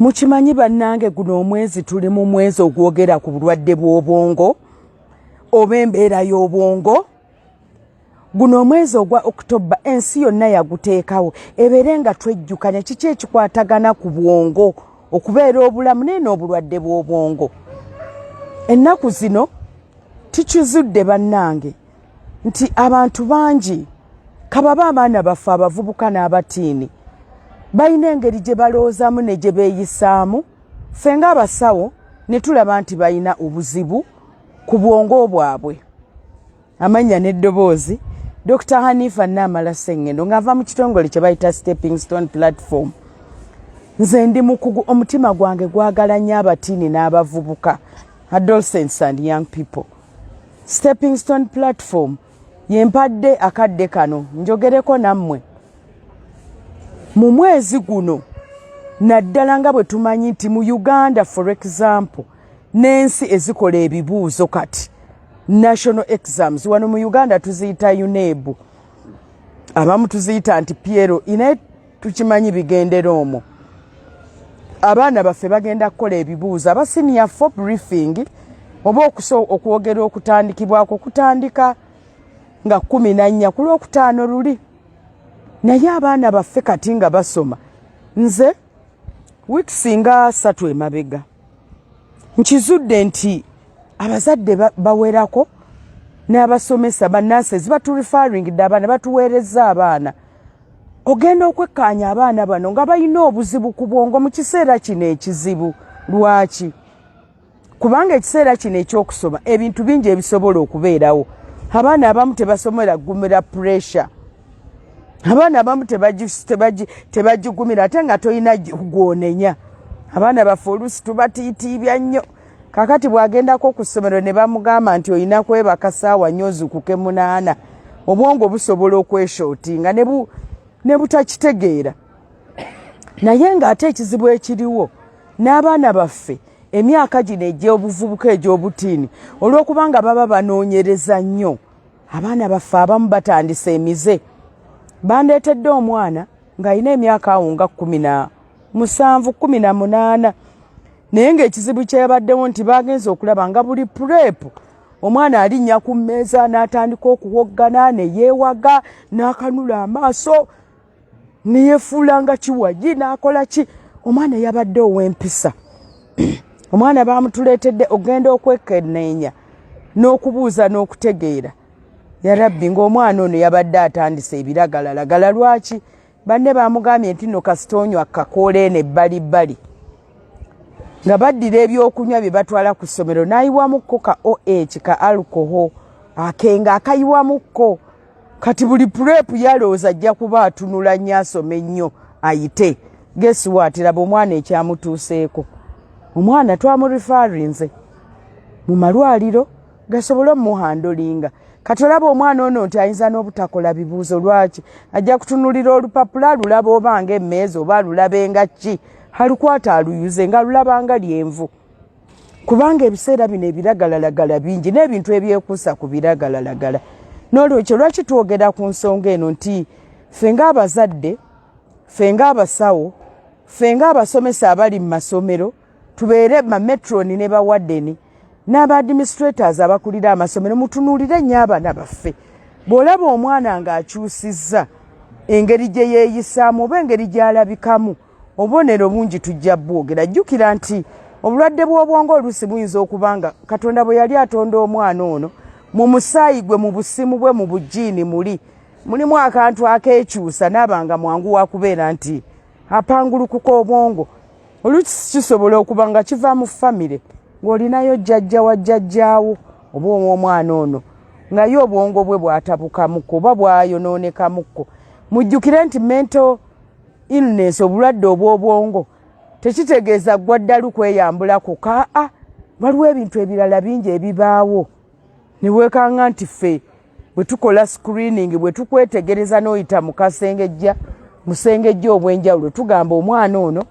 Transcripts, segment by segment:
Mukimanyi bannange guno omwezi tuli mu mwezi ogwogera ku bulwadde bw'obwongo oba embeera y'obwongo. Guno omwezi ogwa Oktoba ensi yonna yaguteekawo ebeere nga twejjukanya kiki ekikwatagana ku bwongo okubeera obulamu naye n'obulwadde bw'obwongo. Ennaku zino tukizudde bannange nti abantu bangi kababa abaana baffe abavubuka n'abatiini balina engeri gye balowoozamu ne gye beeyisaamu. Ffe ng'abasawo ne tulaba nti balina obuzibu ku bwongo bwabwe. Amanya n'eddoboozi Dr. Hanifah Namala Sengendo ng'ava mu kitongole kye bayita Stepping Stone Platform. Nze ndi mukugu, omutima gwange gwagala nnyo abatiini n'abavubuka, adolescents and young people. Stepping Stone Platform yempadde akadde kano njogereko nammwe. Mu mwezi guno naddala nga bwe tumanyi nti mu Uganda for example n'ensi ezikola ebibuuzo kati national exams wano mu Uganda tuziyita UNEB, abamu tuziyita nti PRO, inaye tukimanyi bigendera omwo. Abaana baffe bagenda kukola ebibuuzo aba senior for briefing oba okwogera okutandikibwako kutandika nga 14 ku Lwokutaano luli. Naye abaana baffe kati nga basoma, nze weeks nga 3 emabega nkizudde nti abazadde bawerako n'abasomesa bannanses batureferring abaana batuweereza abaana. Ogenda okwekkaanya abaana bano nga balina obuzibu ku bwongo mu kiseera kino ekizibu. Lwaki? Kubanga ekiseera kino ekyokusoma ebintu bingi ebisobola okubeerawo. Abaana abamu tebasomera gumira pressure. Abaana abamu tebagigumira ate nga toyina gwonenya. Abaana baffe oluusi tubatiitiibya nnyo. Kakati bwagendako ku ssomero ne bamugamba nti oyina kwebaka ssaawa 4 ozuukuke 8, obwongo busobola okweshootinga ne butakitegeera. Naye ng'ate ekizibu ekiriwo n'abaana baffe emyaka gino egy'obuvubuka egy'obutiini olw'okubanga baba banoonyereza nnyo, abaana baffe abamu batandise emize. Bandeetedde omwana ng'alina emyaka awo nga 17, 18, naye ng'ekizibu kyebaddewo nti bagenze okulaba nga buli pureepu omwana alinnya ku mmeeza n'atandika okuwoggana ne yeewaga n'akanula amaaso ne yeefuula nga kiwagi n'akola ki. Omwana yabadde ow'empisa. Omwana bamutuleetedde ogenda okwekenneenya n'okubuuza n'okutegeera. Ya Rabbi ng'omwana ono yabadde atandise ebiragalalagala. Lwaki? Banne bamugambye nti no kasitoonywa kakoola eno ebbalibbali. Nga baddira ebyokunywa bye batwala ku ssomero n'ayiwamukko ka OH ka alcohol akenga akayiwamukko. Kati buli pureepu yalowooza ajja kuba atunula nnyo asome ennyo ayite. Guess what? Laba omwana ekyamutuuseeko. Omwana twamurefarinze mu malwaliro gasobole omuhandolinga. Kati olaba omwana ono nti ayinza n'obutakola bibuuzo. Lwaki? Ajja kutunulira olupapula alulaba oba ng'emmeeza oba alulabe nga ki, alukwata aluyuze nga lulaba nga lyenvu. Kubanga ebiseera bino ebiragalalagala bingi n'ebintu ebyekuusa ku biragalalagala. N'olwekyo lwaki twogera ku nsonga eno nti ffe ng'abazadde, ffe ng'abasawo, ffe ng'abasomesa abali mu masomero tubeere mametroni ne bawaddeni n'aba-administrators abakulira amasomero mutunuulire nnyo abaana baffe. Bw'olaba omwana ng'akyusizza engeri gye yeeyisaamu oba engeri gy'alabikamu, obubonero bungi tujja bwogera. Jjukira nti obulwadde bw'obwongo oluusi buyinza okuba nga Katonda bwe yali atonda omwana ono mu musaayi gwe, mu busimu bwe, mu bujiini mulimu akantu akeekyusa n'abanga mwangu wa kubeera nti apangulukuka obwongo. Oluusi kisobola okuba nga kiva mu famire ng'olinayo jjajja wa jjajjaawo oba omwana ono nga ye obwongo bwe bwatabukamukko oba bwayonoonekamuko. Mujjukire nti mental illness, obulwadde obw'obwongo, tekitegeeza gwa ddalu kweyambulako. Waliwo ebintu ebirala bingi ebibaawo ne weekanga nti ffe bwe tukola screening, bwe tukwetegereza n'oyita mu musengejja obw'enjawulo tugamba omwana ono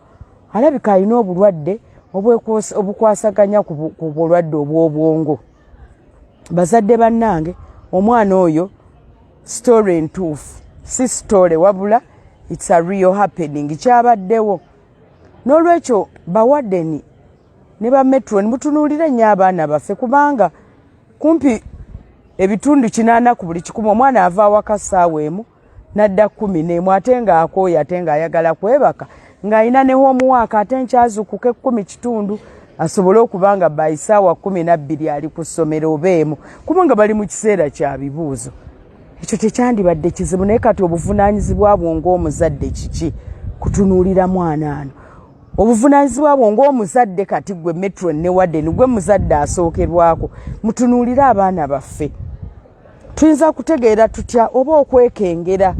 alabika alina obulwadde obukwasaganya ku bulwadde obw'obwongo. Bazadde bannange, omwana oyo story entuufu, si story wabula it's a real happening, kyabaddewo. N'olwekyo bawaddeni ne ba metro mutunuulire nnyo abaana baffe kubanga kumpi ebitundu 80 ku buli 100 omwana ava awaka ssaawa emu nadda 11 ate ng'akooye ate ng'ayagala kwebaka ng'alina ne homework ate nkyazukuke 10 kitundu asobole okubanga by ssaawa 12 ali ku ssomero oba emu kubanga bali mu kiseera kya bibuuzo. Ekyo tekyandibadde kizibu naye kati obuvunaanyizibwa bwo ng'omuzadde kiki kutunuulira mwana ano. Obuvunaanyizibwa bwo ng'omuzadde kati gwe metro ne Warden gwe muzadde asookerwako mutunuulire abaana baffe. Tuyinza kutegeera tutya oba okwekengera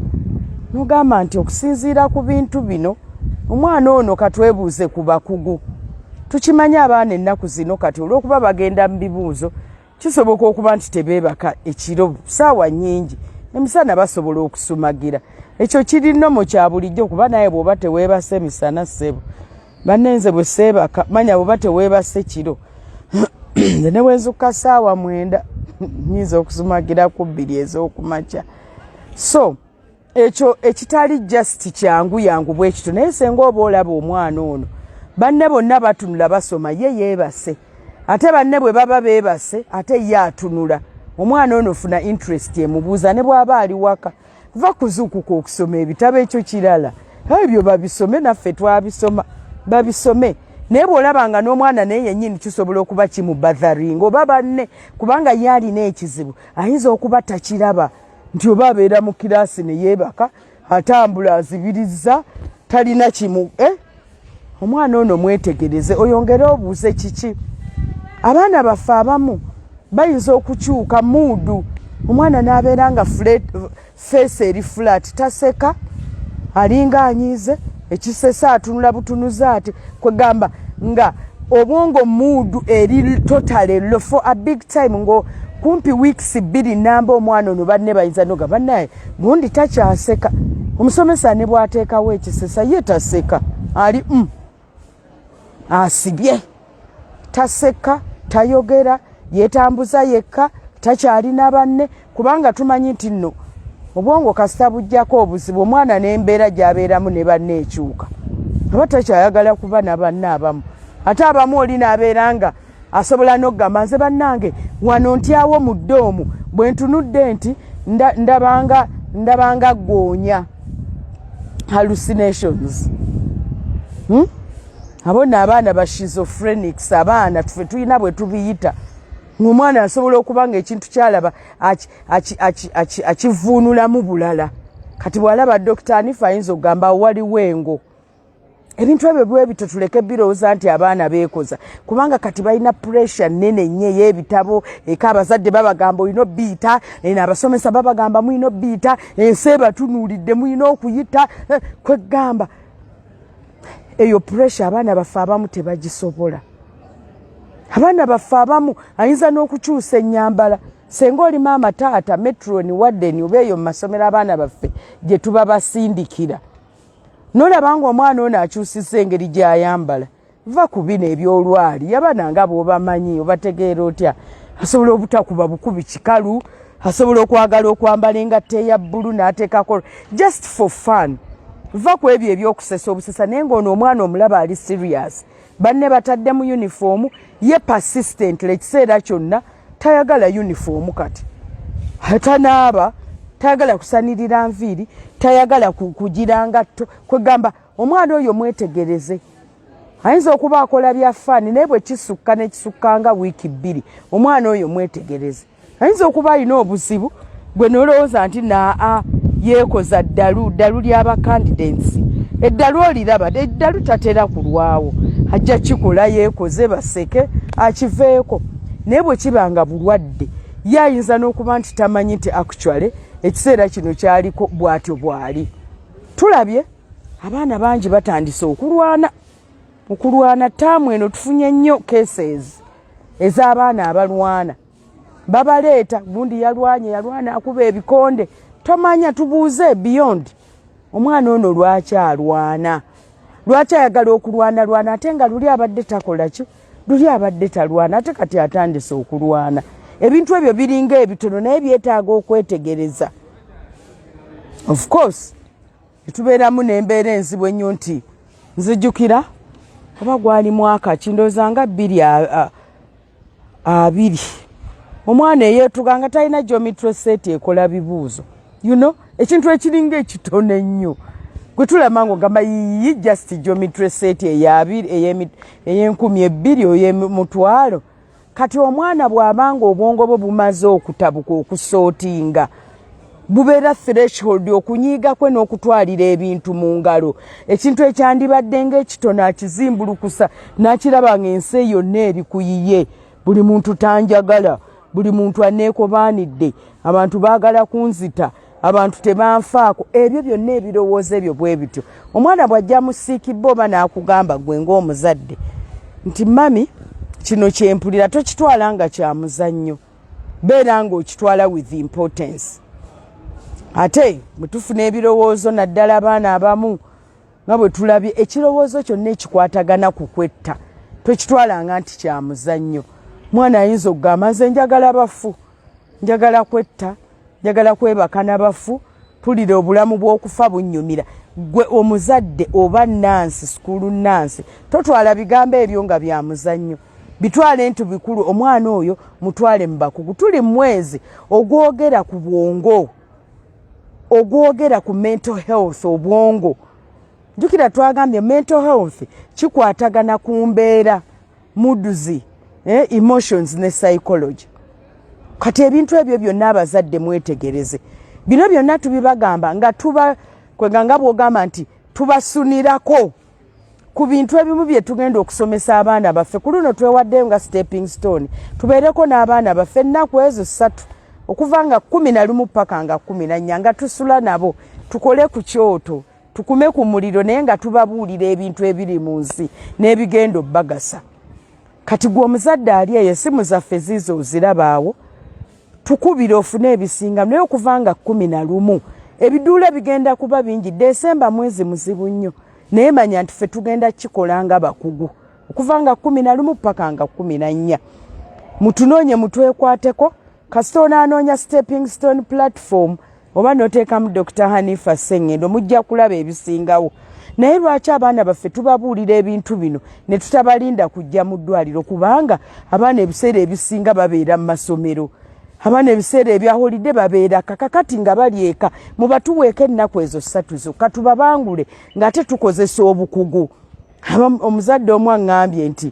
n'ogamba nti okusinziira ku bintu bino omwana ono katwebuuze ku bakugu. Tukimanya abaana ennaku zino kati olw'okuba bagenda mu bibuuzo kisoboka okuba nti tebeebaka ekiro ssaawa nnyingi emisana basobola okusumagira. Ekyo kiri nnomo kya bulijjo kuba naye bw'oba teweebase misana ssebo bannenze bwe seebaka manya bw'oba teweebase kiro nze ne bwenzukka ssaawa 9 nnyinza okusumagira ku 2 ez'okumakya. So ekyo ekitali just kyangu yangu bwe kityo naye senga oba olaba omwana ono banne bonna batunula basoma ye yeebase ate banne bwe baba beebase ate ye atunula omwana ono funa interest emubuuza ne bw'aba ali waka va kuzuukuka okusoma ebitabo ekyo kirala ebyo babisome naffe twabisoma babisome naye bw'olabanga n'omwana naye yennyini kisobola okuba kimubazzaringa oba banne kubanga ye alina ekizibu ayinza okuba takiraba nti oba abeera mu kiraasi ne yeebaka atambula azibirizza talina kimu omwana ono mwetegereze oyongere obuuze kiki. Abaana baffe abamu bayinza okukyuka muudu omwana n'abeera nga feesi eri flat taseka alinga anyiize ekisesa atunula butunuzi ati kwegamba nga obwongo muudu eri totally low for a big time ngo kumpi weeks 2 namba omwana ono banne bayinza noga bannaye gundi takyaseka omusomesa ne bw'ateekawo ekisesa ye taseka ali asibye taseka tayogera yetambuza yekka takyalina banne kubanga tumanyi nti nno obwongo kasita bujjako obuzibu omwana n'embeera gy'abeeramu ne banne ekyuka aba takyayagala kuba na banne abamu ate abamu oli n'abeera nga asobola n'okugamba nze bannange wano ntyawo mu ddoomu bwe ntunudde nti ndabanga ggoonya hallucinations. Abo n'abaana ba schizophrenics abaana tufe tulina bwe tubiyita ng'omwana asobola okuba nga ekintu kyalaba akivuunulamu bulala kati bw'alaba Dr. Hanifah ayinza okugamba waliwo engo. Ebintu ebyo bwe bito tuleke birowooza nti abaana beekoza kubanga kati balina pressure nnene nnyo y'ebitabo eka abazadde babagamba olina obiyita n'abasomesa babagamba mulina obiyita ensi ebatunuulidde mulina okuyita kwegamba eyo pressure abaana baffe abamu tebagisobola. Abaana baffe abamu ayinza n'okukyusa ennyambala senga oli maama taata metroni Warden oba eyo mu masomero abaana baffe gye tuba basindikira n'olaba ng'omwana ono akyusisa engeri gy'ayambala va ku bino ebyolwali abaana nga bw'obamanyi obategeera otya asobola obutakuba bukubi kikalu asobola okwagala okwambala engatta eya bbulu n'ateekako just for fun va ku ebyo ebyokusesa obusesa naye ng'ono omwana omulaba ali serious banne batadde mu uniform ye persistent ekiseera kyonna tayagala uniform kati atanaaba tayagala kusanirira nviiri tayagala kugira ngatto kwegamba omwana oyo mwetegereze ayinza okuba akola bya faani naye bwe kisukka ne kisukkanga wiiki 2 omwana oyo mwetegereze ayinza okuba alina obuzibu gwe nolowooza nti yeekoza ddalu ly'aba candidates eddalu oliraba eddalu tatera kulwawo ajja kikola yeekoze baseke akiveeko naye bwe kibanga bulwadde ye ayinza n'okuba nti tamanyi nti actually ekiseera kino kyaliko bw'atyo bw'ali. Tulabye abaana bangi batandise okulwana taamu eno tufunye nnyo cases ez'abaana abalwana babaleeta gundi yalwana akuba ebikonde tomanya tubuuze beyond omwana ono lwaki alwana lwaki ayagala okulwana ate nga luli abadde takola ki luli abadde talwana ate kati atandise okulwana. Ebintu ebyo biringa ebitono naye byetaaga okwetegereza. Of course tubeeramu n'embeera enzibu ennyo nti nzijjukira oba gwali mwaka kindoza nga 2 omwana eyeetuganga talina geometry set ekola bibuuzo ekintu ekiringa ekitono ennyo gwe tulama ng'ogamba yiyi just geometry set ey'enkumi 2 oy'emutwalo kati omwana bw'abanga obwongo bwe bumaze okutabuka okusootinga bubeera threshold okunyiiga kwe n'okutwalira ebintu mu ngalo ekintu ekyandibadde ng'ekitono akizimbulukusa n'akiraba ng'ensi yonna eri ku yiye buli muntu tanjagala buli muntu aneekobaanidde abantu baagala kunzita abantu tebanfaako ebyo byonna ebirowoozo ebyo bwe bityo omwana bw'ajja musiikibba oba n'akugamba gwe ng'omuzadde nti mami kino kyempulira tokitwala nga kya muzannyo beera ng'okitwala with importance ate bwe tufuna ebirowoozo naddala abaana abamu nga bwe tulabye ekirowoozo kyonna ekikwatagana ku kwetta tokitwalanga nti kya muzannyo mwana ayinza okugamba nze njagala bafu njagala kwetta njagala kwebaka n'abafu tulira obulamu bw'okufa bunnyumira gwe omuzadde oba nansi sukulu nansi totwala bigambo ebyo nga bya muzannyo bitwale nti bikulu omwana oyo mutwale mu bakugu tuli mwezi ogwogera ku bwongo ogwogera ku mental health obwongo jukira twagambye mental health kikwatagana ku mbeera moods emotions ne psychology kati ebintu ebyo byonna abazadde mwetegereze bino byonna tubibagamba nga kweganga bw'ogamba nti tubasunirako ku bintu ebimu bye tugenda okusomesa abaana baffe ku luno twewaddeyo nga stepping stone tubeereko n'abaana baffe ennaku ezo 3 okuva nga 11 paka nga 14 nga tusula nabo tukole ku kyoto tukume ku muliro naye nga tubabuulira ebintu ebiri mu nsi n'ebigenda obbagasa kati gwe omuzadde ali eyo essimu zaffe ziizo ozirabaawo tukubira ofune ebisinga naye okuva nga 11 ebiduula bigenda kuba bingi Desemba mwezi muzibu nnyo naye manya nti ffe tugenda kikola nga bakugu okuva nga 11 paka nga 14 mutunoonye mutwekwateko kasita onanoonya stepping stone platform oba noteekamu Dr. Hanifah Sengendo mujja kulaba ebisingawo naye lwaki abaana baffe tubabuulira ebintu bino ne tutabalinda kujja mu ddwaliro kubanga abaana ebiseera ebisinga babeera mu masomero abaana ebiseera ebya holiday babeera kakakati nga bali eka mubatuweeka ennaku ezo 3 zokka tubabangule ng'ate tukozesa obukugu omuzadde omu aŋŋambye nti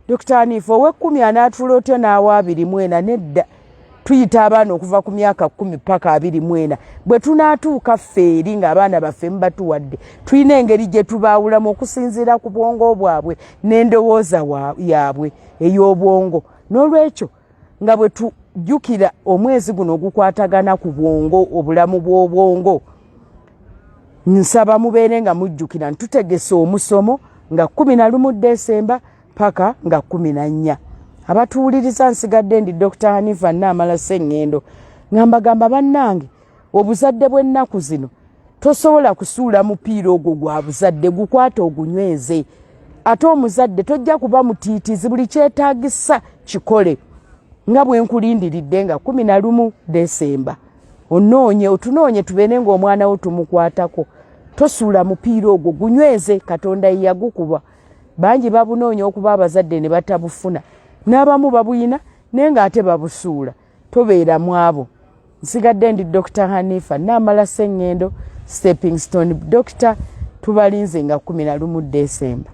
Dr. Hanifah ow'e10 anaatuula otyo n'awa 24 nedda tuyita abaana okuva ku myaka 10 paka 24 bwe tunaatuuka ffeeri ng'abaana baffe mubatuwadde tulina engeri gye tubaawulamu okusinziira ku bwongo bwabwe n'endowooza yaabwe ey'obwongo n'olwekyo nga bwe tujjukira omwezi guno ogukwatagana ku bwongo obulamu bw'obwongo nsaba mubeere nga mujjukira ntutegese omusomo nga 11 Desemba paka nga 14 abatuwuliriza nsigadde ndi Dr. Hanifah Namala Sengendo ngambagamba bannange obuzadde bw'ennaku zino tosobola kusuula mupiira ogwo gwa buzadde gukwata ogunyweze ate omuzadde tojja kuba mutiitizi buli kyetaagisa kikole nga bwe nkulindiridde nga 11 Desemba otunoonye tubeere ng'omwana wo tumukwatako tosuula mupiira ogwo gunyweze Katonda ye yagukuba bangi babunoonya okuba abazadde ne batabufuna n'abamu babuyina naye ng'ate babusuula tobeera mu abo nsigadde ndi Dr. Hanifah Namala Sengendo stepping stone Dr. tubalinze nga 11 Desemba